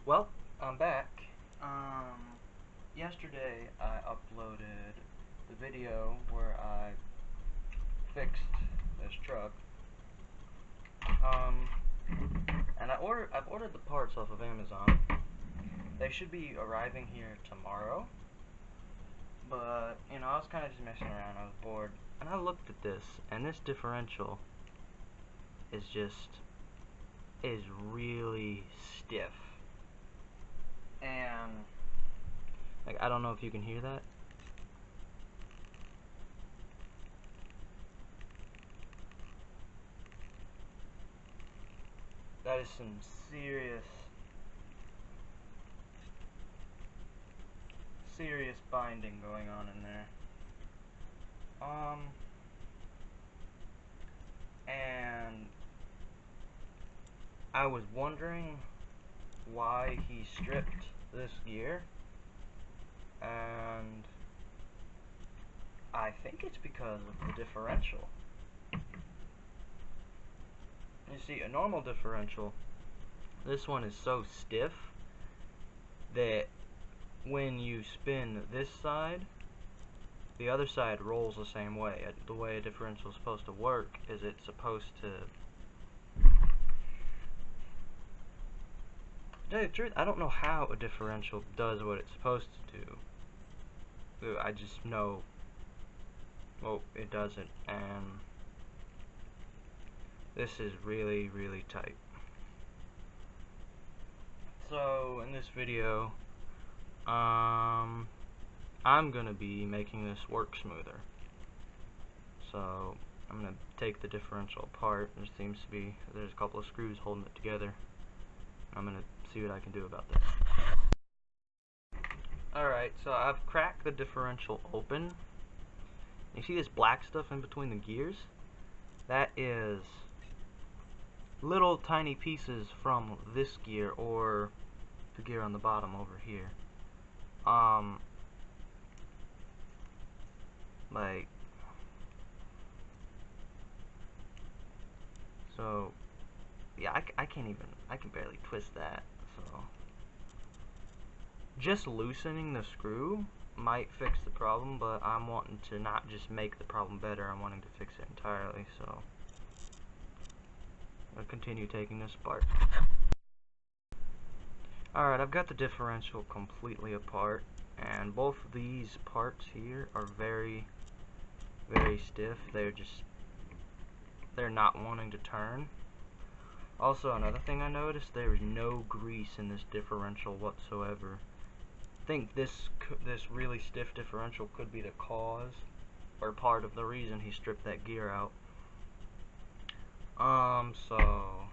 Well, I'm back. Yesterday I uploaded the video where I fixed this truck. And I've ordered the parts off of Amazon. They should be arriving here tomorrow. But, I was kind of just messing around. I was bored. And I looked at this, and this differential is really stiff. And I don't know if you can hear that. That is some serious binding going on in there. And I was wondering why he stripped this gear, and I think it's because of the differential. You see, a normal differential, this one is so stiff that when you spin this side, the other side rolls the same way. The way a differential is supposed to work is it's supposed to... To tell you the truth, I don't know how a differential does what it's supposed to do. I just know, well, it doesn't, and this is really, really tight. So, in this video, I'm gonna be making this work smoother. So, I'm gonna take the differential apart. There's a couple of screws holding it together. I'm gonna see what I can do about that. Alright, so I've cracked the differential open. You see this black stuff in between the gears? That is little tiny pieces from this gear, or the gear on the bottom over here. So, yeah, I can barely twist that, so just loosening the screw might fix the problem, but I'm wanting to not just make the problem better, I'm wanting to fix it entirely, so I'll continue taking this apart. Alright, I've got the differential completely apart, and both of these parts here are very, very stiff. They're not wanting to turn. Also, another thing I noticed, there is no grease in this differential whatsoever. I think this really stiff differential could be the cause, or part of the reason he stripped that gear out. So I'm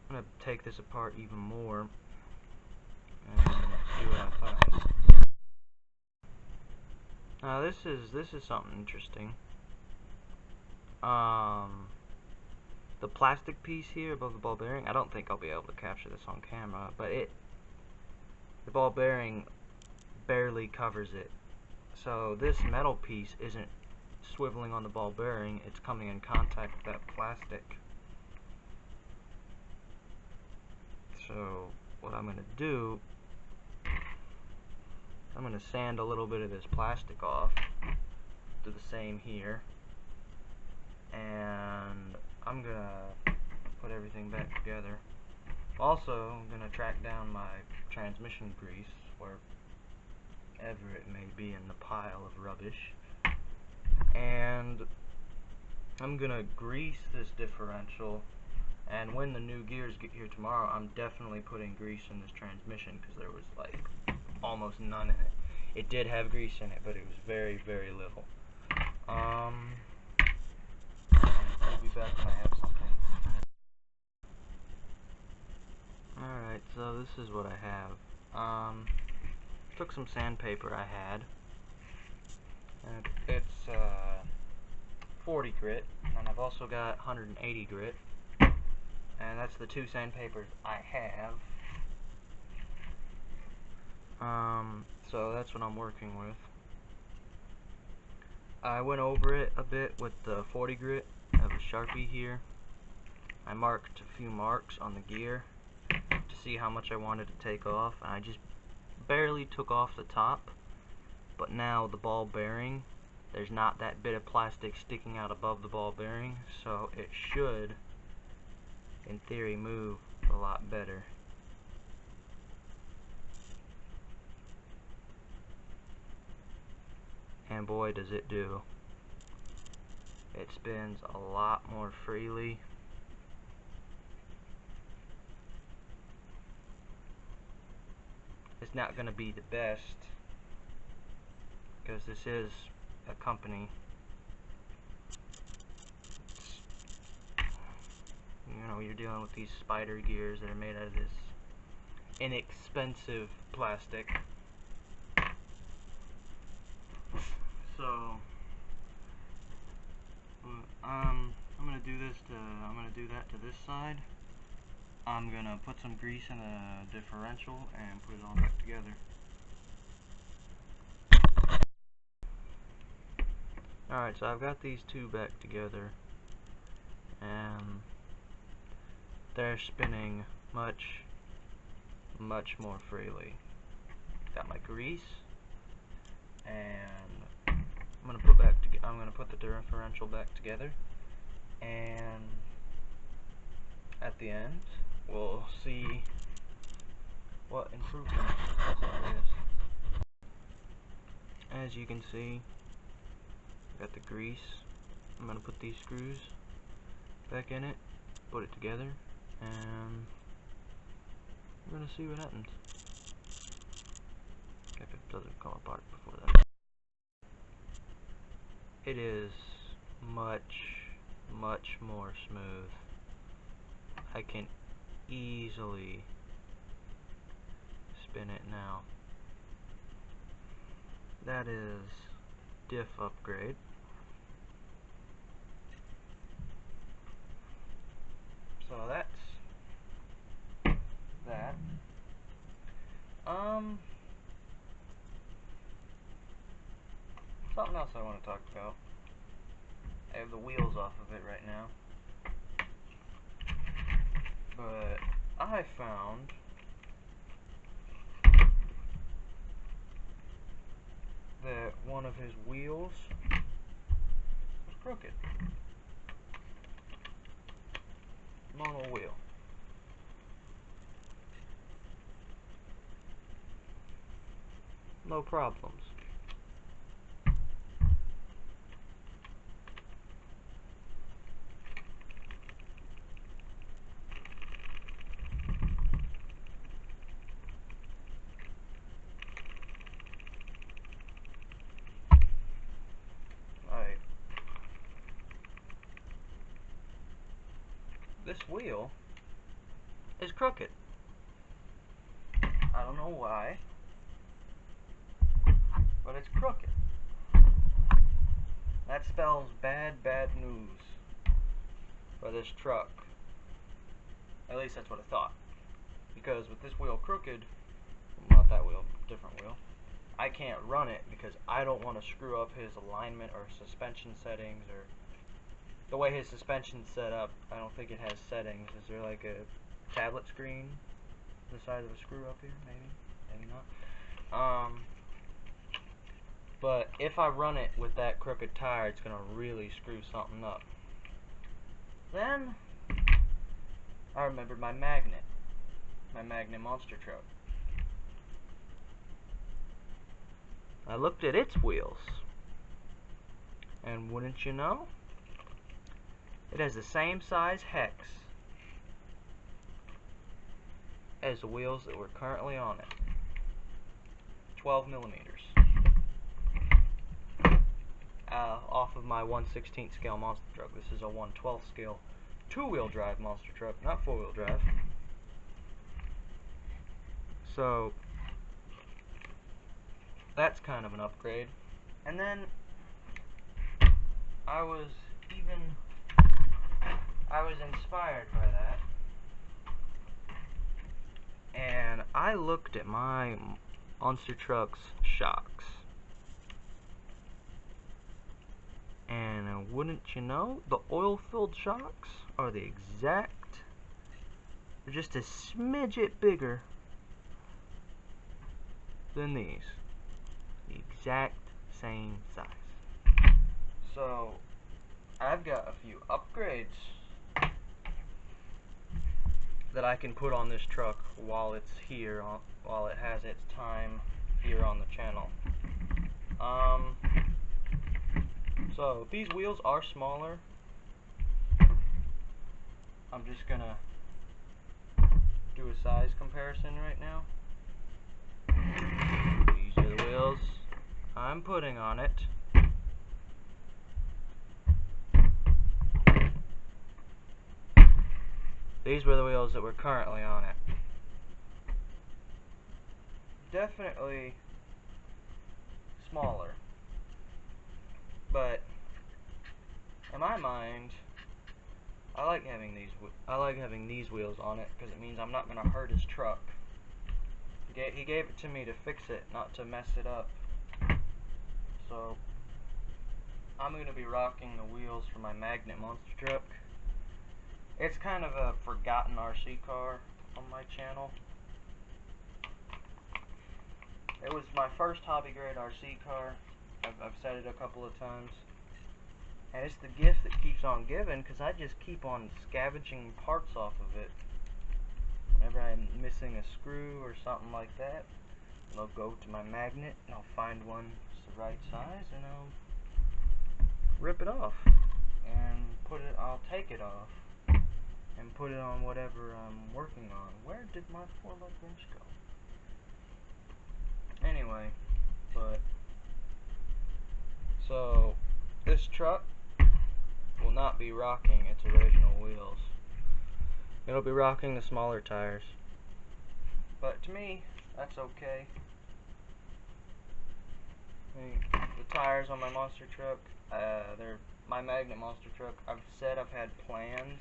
gonna take this apart even more and see what I find. Now this is something interesting. The plastic piece here above the ball bearing, I don't think I'll be able to capture this on camera, but the ball bearing barely covers it. So this metal piece isn't swiveling on the ball bearing, it's coming in contact with that plastic. So what I'm going to do, I'm going to sand a little bit of this plastic off, do the same here, and I'm going to put everything back together. Also, I'm going to track down my transmission grease, wherever it may be in the pile of rubbish, and I'm going to grease this differential. And when the new gears get here tomorrow, I'm definitely putting grease in this transmission, because there was like almost none in it. It did have grease in it, but it was very, very little. I'll be back when I have something. Alright, so this is what I have. Took some sandpaper I had, and it's 40 grit, and I've also got 180 grit. And that's the two sandpapers I have. So that's what I'm working with. I went over it a bit with the 40 grit. I have a Sharpie here. I marked a few marks on the gear see how much I wanted to take off, and I just barely took off the top. But now the ball bearing, there's not that bit of plastic sticking out above the ball bearing, so it should, in theory, move a lot better. And boy, does it do. It spins a lot more freely. It's not going to be the best, because this is a company. You know, you're dealing with these spider gears that are made out of this inexpensive plastic. So I'm gonna do that to this side. I'm gonna put some grease in the differential and put it all back together. Alright, so I've got these two back together, and they're spinning much more freely. Got my grease, and I'm gonna put the differential back together, and at the end we'll see what improvement there is. As you can see, got the grease. I'm gonna put these screws back in it, put it together, and we're gonna see what happens. If it doesn't come apart before then. It is much more smooth. I can easily spin it now. That is Diff upgrade. So that's that. Something else I want to talk about. I have the wheels off of it right now, but I found that one of his wheels was crooked. Normal wheel. No problems. Alright. This wheel is crooked. I don't know why, but it's crooked. That spells bad news for this truck. At least that's what I thought. Because with this wheel crooked, not that wheel, different wheel, I can't run it because I don't want to screw up his alignment or suspension settings, or the way his suspension's set up. I don't think it has settings. Is there like a tablet screen the size of a screw up here? Maybe not. But if I run it with that crooked tire, it's gonna really screw something up. Then I remembered my magnet monster truck. I looked at its wheels, and wouldn't you know, it has the same size hex as the wheels that were currently on it. 12 millimeters. Off of my 1/16 scale monster truck. This is a 1/12 scale two-wheel drive monster truck, not four-wheel drive. So that's kind of an upgrade. And then I was inspired by that, and I looked at my monster truck's shocks, and wouldn't you know, the oil-filled shocks are the exact They're just a smidget bigger than these. The exact same size. So, I've got a few upgrades that I can put on this truck while it's here, while it has its time here on the channel. So these wheels are smaller. I'm just gonna do a size comparison right now. These are the wheels I'm putting on it. These were the wheels that were currently on it. Definitely smaller, but in my mind, I like having these wheels on it because it means I'm not gonna hurt his truck. He gave it to me to fix it, not to mess it up. So I'm gonna be rocking the wheels for my magnet monster truck. It's kind of a forgotten RC car on my channel. It was my first hobby grade RC car. I've said it a couple of times. And it's the gift that keeps on giving, because I just keep on scavenging parts off of it. Whenever I'm missing a screw or something like that, I'll go to my magnet and I'll find one that's the right size and I'll rip it off and I'll take it off and put it on whatever I'm working on. Where did my 4-leg wrench go? Anyway, so this truck will not be rocking its original wheels. It'll be rocking the smaller tires. But to me, that's okay. The tires on my monster truck, they're my magnet monster truck. I've said I've had plans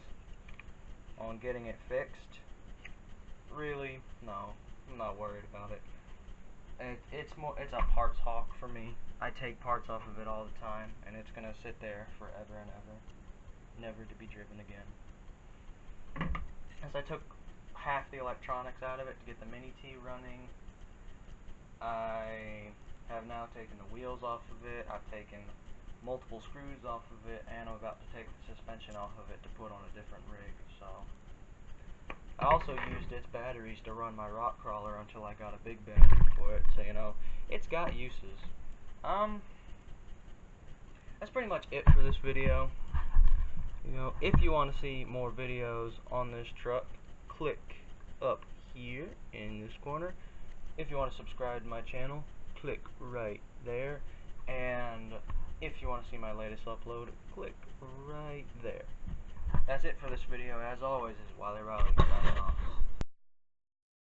on getting it fixed. Really, no, I'm not worried about it. It's a parts hawk for me. I take parts off of it all the time, and it's gonna sit there forever and ever, never to be driven again. As I took half the electronics out of it to get the Mini T running, I have now taken the wheels off of it. I've taken multiple screws off of it, and I'm about to take the suspension off of it to put on a different rig. So I also used its batteries to run my rock crawler until I got a big battery for it. So, you know, it's got uses. That's pretty much it for this video. You know, if you want to see more videos on this truck, click up here in this corner. If you want to subscribe to my channel, click right there. And if you want to see my latest upload, click right there. That's it for this video. As always, this is Wiley Riley signing off.